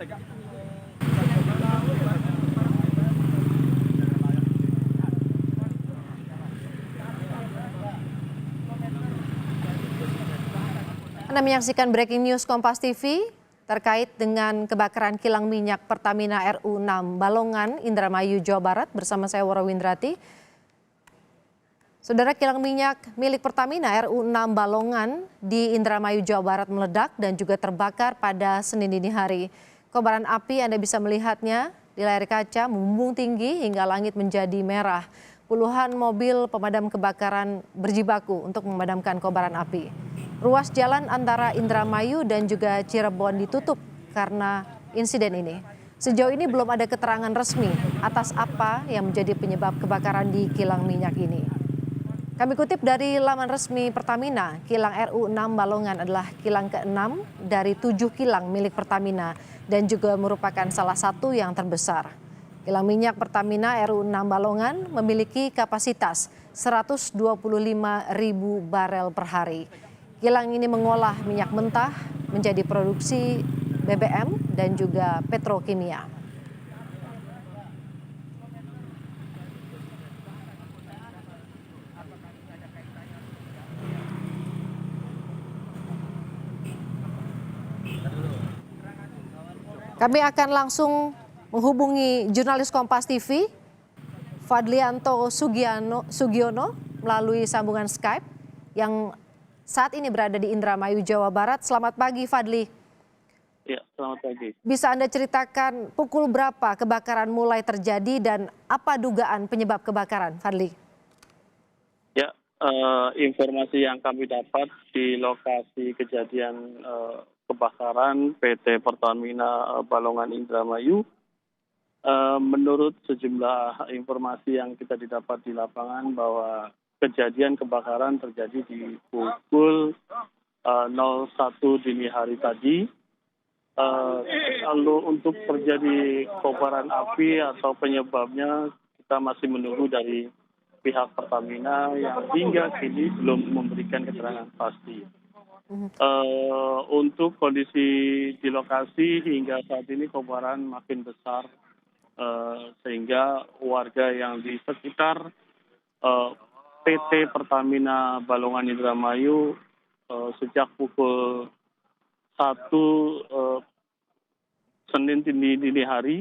Anda menyaksikan breaking news Kompas TV terkait dengan kebakaran kilang minyak Pertamina RU6 Balongan, Indramayu, Jawa Barat bersama saya Woro Windrati. Saudara, kilang minyak milik Pertamina RU6 Balongan di Indramayu, Jawa Barat meledak dan juga terbakar pada Senin dini hari. Kobaran api Anda bisa melihatnya di layar kaca membumbung tinggi hingga langit menjadi merah. Puluhan mobil pemadam kebakaran berjibaku untuk memadamkan kobaran api. Ruas jalan antara Indramayu dan juga Cirebon ditutup karena insiden ini. Sejauh ini belum ada keterangan resmi atas apa yang menjadi penyebab kebakaran di kilang minyak ini. Kami kutip dari laman resmi Pertamina, kilang RU6 Balongan adalah kilang ke-6 dari 7 kilang milik Pertamina dan juga merupakan salah satu yang terbesar. Kilang minyak Pertamina RU6 Balongan memiliki kapasitas 125.000 barel per hari. Kilang ini mengolah minyak mentah menjadi produksi BBM dan juga petrokimia. Kami akan langsung menghubungi jurnalis Kompas TV, Fadlianto Sugiono melalui sambungan Skype yang saat ini berada di Indramayu, Jawa Barat. Selamat pagi, Fadli. Ya, selamat pagi. Bisa Anda ceritakan pukul berapa kebakaran mulai terjadi dan apa dugaan penyebab kebakaran, Fadli? Ya, informasi yang kami dapat di lokasi kejadian kebakaran PT Pertamina Balongan Indramayu, menurut sejumlah informasi yang kita didapat di lapangan bahwa kejadian kebakaran terjadi di pukul 01 dini hari tadi. Lalu untuk terjadi kobaran api atau penyebabnya kita masih menunggu dari pihak Pertamina yang hingga kini belum memberikan keterangan pasti. Untuk kondisi di lokasi hingga saat ini kobaran makin besar, sehingga warga yang di sekitar PT Pertamina Balongan Indramayu sejak pukul 1 Senin dini hari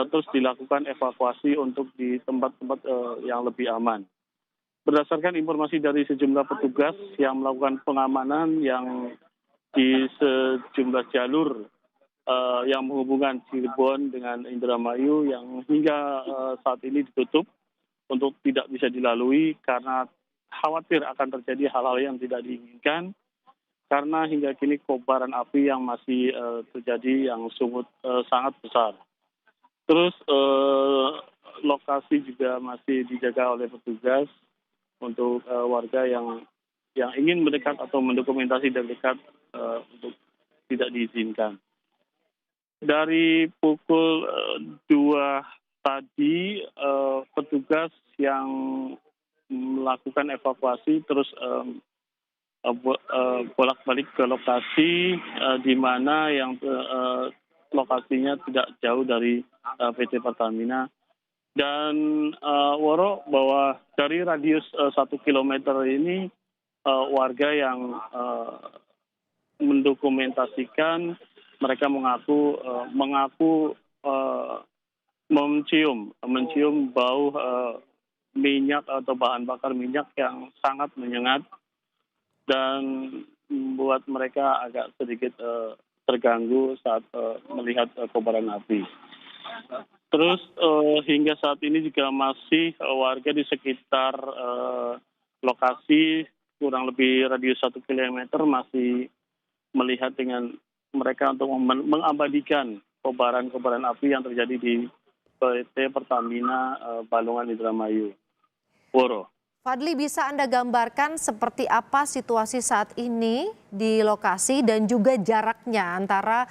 terus dilakukan evakuasi untuk di tempat-tempat yang lebih aman. Berdasarkan informasi dari sejumlah petugas yang melakukan pengamanan yang di sejumlah jalur yang menghubungkan Cirebon dengan Indramayu yang hingga saat ini ditutup untuk tidak bisa dilalui karena khawatir akan terjadi hal-hal yang tidak diinginkan, karena hingga kini kobaran api yang masih terjadi yang sangat besar. Terus lokasi juga masih dijaga oleh petugas untuk warga yang ingin mendekat atau mendokumentasi dari dekat untuk tidak diizinkan. Dari pukul 2 tadi petugas yang melakukan evakuasi terus bolak-balik ke lokasi di mana yang lokasinya tidak jauh dari PT Pertamina. Dan Woro, bahwa dari radius 1 kilometer ini warga yang mendokumentasikan, mereka mengaku mencium bau minyak atau bahan bakar minyak yang sangat menyengat dan membuat mereka agak sedikit terganggu saat melihat kobaran api. Terus hingga saat ini juga masih warga di sekitar lokasi kurang lebih radius 1 kilometer masih melihat dengan mereka untuk mengabadikan kobaran api yang terjadi di PT Pertamina Balongan Indramayu. Woro. Fadli, bisa Anda gambarkan seperti apa situasi saat ini di lokasi dan juga jaraknya antara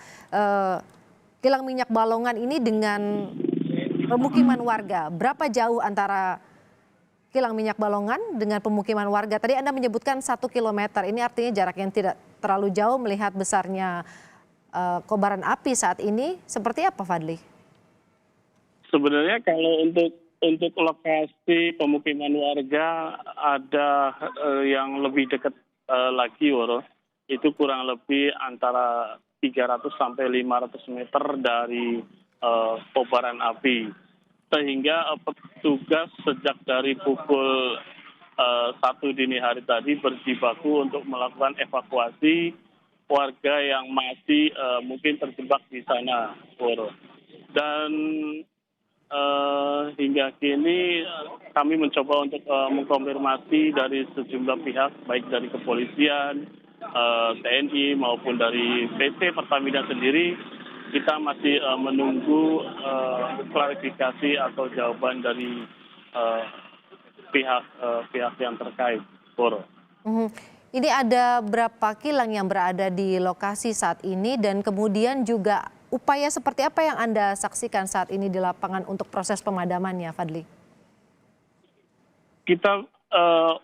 kilang minyak Balongan ini dengan pemukiman warga? Berapa jauh antara kilang minyak Balongan dengan pemukiman warga? Tadi Anda menyebutkan 1 kilometer, ini artinya jarak yang tidak terlalu jauh melihat besarnya kobaran api saat ini seperti apa, Fadli? Sebenarnya kalau untuk lokasi pemukiman warga ada yang lebih dekat lagi, Woro. Itu kurang lebih antara 300 sampai 500 meter dari kobaran api. Sehingga petugas sejak dari pukul 1 dini hari tadi berjibaku untuk melakukan evakuasi warga yang masih mungkin terjebak di sana, Woro. Dan hingga kini kami mencoba untuk mengkonfirmasi dari sejumlah pihak, baik dari kepolisian, TNI maupun dari PT Pertamina sendiri. Kita masih menunggu klarifikasi atau jawaban dari pihak yang terkait. Boro. Mhm. Ini ada berapa kilang yang berada di lokasi saat ini dan kemudian juga upaya seperti apa yang Anda saksikan saat ini di lapangan untuk proses pemadamannya, Fadli? Kita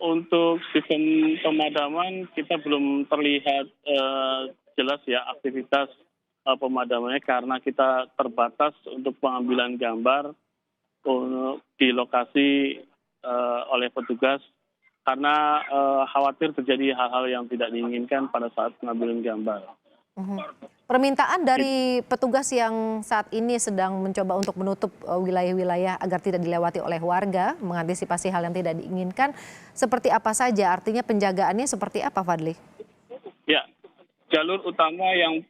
untuk sistem pemadaman kita belum terlihat jelas ya aktivitas pemadamannya karena kita terbatas untuk pengambilan gambar di lokasi oleh petugas karena khawatir terjadi hal-hal yang tidak diinginkan pada saat pengambilan gambar. Mhm. Permintaan dari petugas yang saat ini sedang mencoba untuk menutup wilayah-wilayah agar tidak dilewati oleh warga, mengantisipasi hal yang tidak diinginkan, seperti apa saja? Artinya penjagaannya seperti apa, Fadli? Ya, jalur utama yang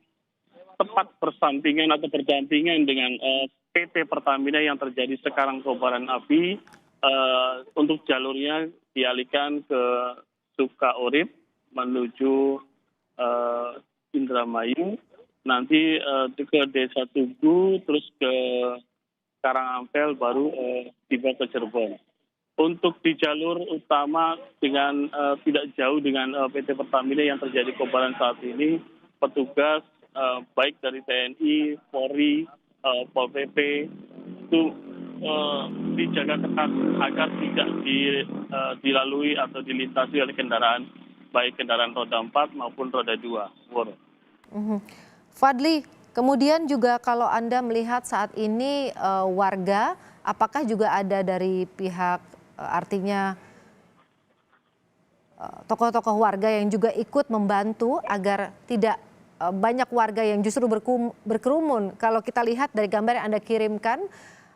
tepat bersampingan atau berdampingan dengan PT Pertamina yang terjadi sekarang kobaran api, untuk jalurnya dialihkan ke Sukaurip menuju Indramayu, nanti ke Desa Tugu, terus ke Karangampel, baru tiba ke Cirebon. Untuk di jalur utama dengan tidak jauh dengan PT Pertamina yang terjadi kobaran saat ini, petugas baik dari TNI, Polri, Pol PP itu dijaga ketat agar tidak dilalui atau dilintasi oleh kendaraan, baik kendaraan roda 4 maupun roda 2. Woro. Mhm. Fadli, kemudian juga kalau Anda melihat saat ini warga, apakah juga ada dari pihak artinya tokoh-tokoh warga yang juga ikut membantu agar tidak banyak warga yang justru berkerumun? Kalau kita lihat dari gambar yang Anda kirimkan,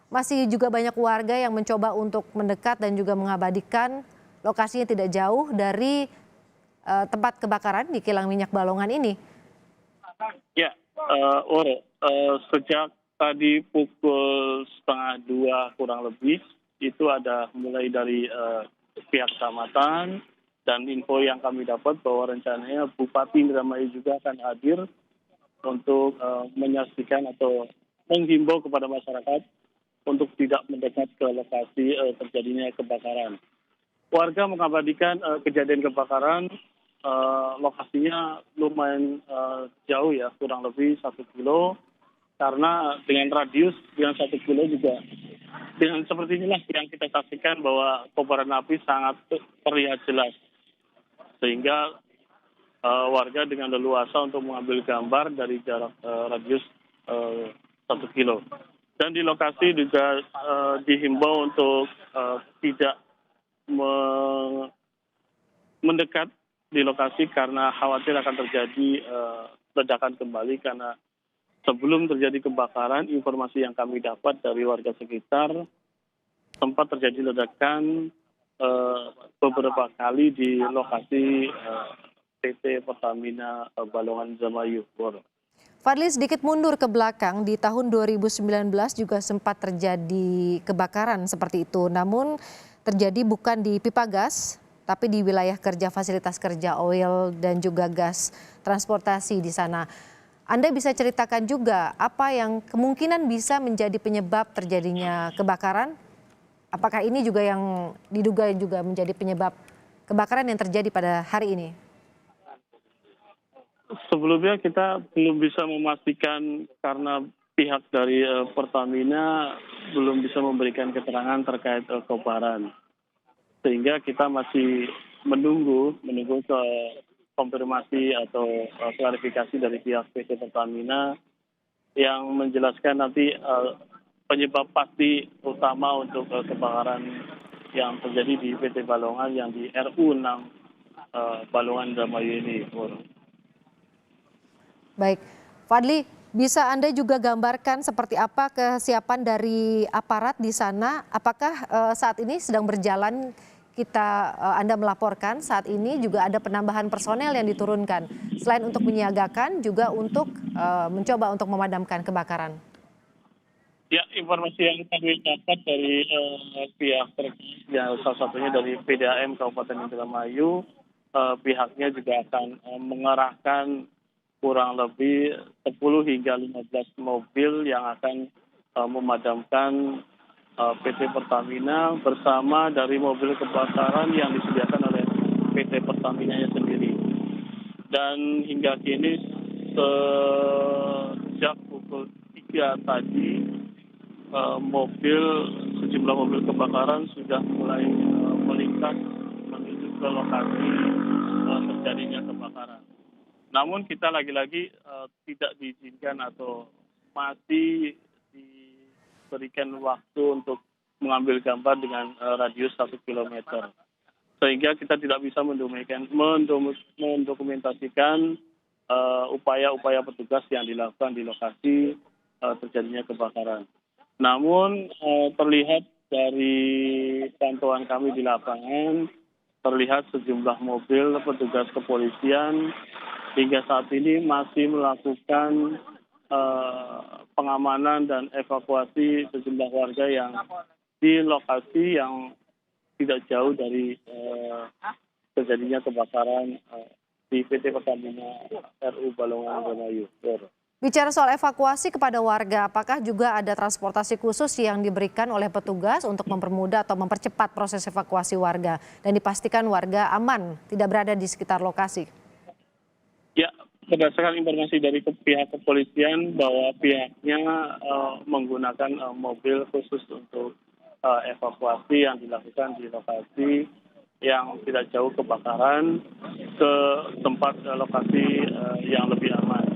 masih juga banyak warga yang mencoba untuk mendekat dan juga mengabadikan lokasinya tidak jauh dari tempat kebakaran di kilang minyak Balongan ini. Ya, Ore, sejak tadi pukul 1:30 kurang lebih, itu ada mulai dari pihak kecamatan, dan info yang kami dapat bahwa rencananya Bupati Indramayu juga akan hadir untuk menyaksikan atau menghimbau kepada masyarakat untuk tidak mendekat ke lokasi terjadinya kebakaran. Warga mengabadikan kejadian kebakaran, lokasinya lumayan jauh ya, kurang lebih 1 kilo, karena dengan radius yang 1 kilo juga dengan seperti inilah yang kita saksikan bahwa kobaran api sangat terlihat jelas, sehingga warga dengan leluasa untuk mengambil gambar dari jarak radius 1 kilo. Dan di lokasi juga dihimbau untuk tidak mendekat di lokasi karena khawatir akan terjadi ledakan kembali, karena sebelum terjadi kebakaran, informasi yang kami dapat dari warga sekitar, sempat terjadi ledakan beberapa kali di lokasi PT Pertamina Balongan Indramayu. Fadli, sedikit mundur ke belakang, di tahun 2019 juga sempat terjadi kebakaran seperti itu. Namun terjadi bukan di pipa gas, tapi di wilayah kerja fasilitas kerja oil dan juga gas transportasi di sana. Anda bisa ceritakan juga apa yang kemungkinan bisa menjadi penyebab terjadinya kebakaran? Apakah ini juga yang diduga juga menjadi penyebab kebakaran yang terjadi pada hari ini? Sebelumnya kita belum bisa memastikan karena pihak dari Pertamina belum bisa memberikan keterangan terkait kobaran. Sehingga kita masih menunggu ke konfirmasi atau klarifikasi dari pihak PT Pertamina yang menjelaskan nanti penyebab pasti utama untuk kebakaran yang terjadi di PT Balongan yang di RU 6 Balongan Indramayu ini. Baik, Fadli, bisa Anda juga gambarkan seperti apa kesiapan dari aparat di sana? Apakah saat ini sedang berjalan Anda melaporkan saat ini juga ada penambahan personel yang diturunkan selain untuk menyiagakan juga untuk mencoba untuk memadamkan kebakaran? Ya, informasi yang kami dapat dari pihak terkait, ya, salah satunya dari PDAM Kabupaten Indramayu, pihaknya juga akan mengerahkan kurang lebih 10 hingga 15 mobil yang akan memadamkan PT Pertamina bersama dari mobil kebakaran yang disediakan oleh PT Pertamina sendiri. Dan hingga kini sejak pukul 3 tadi sejumlah mobil kebakaran sudah mulai melintas menuju ke lokasi terjadinya kebakaran. Namun kita lagi-lagi tidak diizinkan atau masih diberikan waktu untuk mengambil gambar dengan radius 1 kilometer. Sehingga kita tidak bisa mendokumentasikan upaya-upaya petugas yang dilakukan di lokasi terjadinya kebakaran. Namun terlihat dari pantauan kami di lapangan, terlihat sejumlah mobil petugas kepolisian hingga saat ini masih melakukan pengamanan dan evakuasi sejumlah warga yang di lokasi yang tidak jauh dari terjadinya kebakaran di PT Pertamina RU Balongan Indramayu. Bicara soal evakuasi kepada warga, apakah juga ada transportasi khusus yang diberikan oleh petugas untuk mempermudah atau mempercepat proses evakuasi warga dan dipastikan warga aman, tidak berada di sekitar lokasi? Ya, berdasarkan informasi dari pihak kepolisian bahwa pihaknya menggunakan mobil khusus untuk evakuasi yang dilakukan di lokasi yang tidak jauh kebakaran ke tempat lokasi yang lebih aman.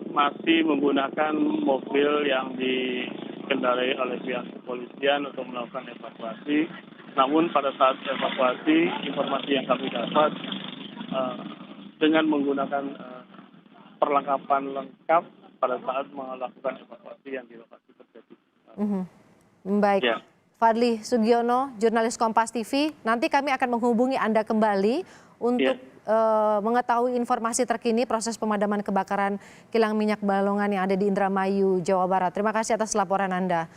Masih menggunakan mobil yang dikendarai oleh pihak kepolisian untuk melakukan evakuasi. Namun pada saat evakuasi, informasi yang kami dapat dengan menggunakan perlengkapan lengkap pada saat melakukan evakuasi yang di lokasi terjadi. Baik. Ya. Fadli Sugiono, jurnalis Kompas TV, nanti kami akan menghubungi Anda kembali untuk mengetahui informasi terkini proses pemadaman kebakaran kilang minyak Balongan yang ada di Indramayu, Jawa Barat. Terima kasih atas laporan Anda.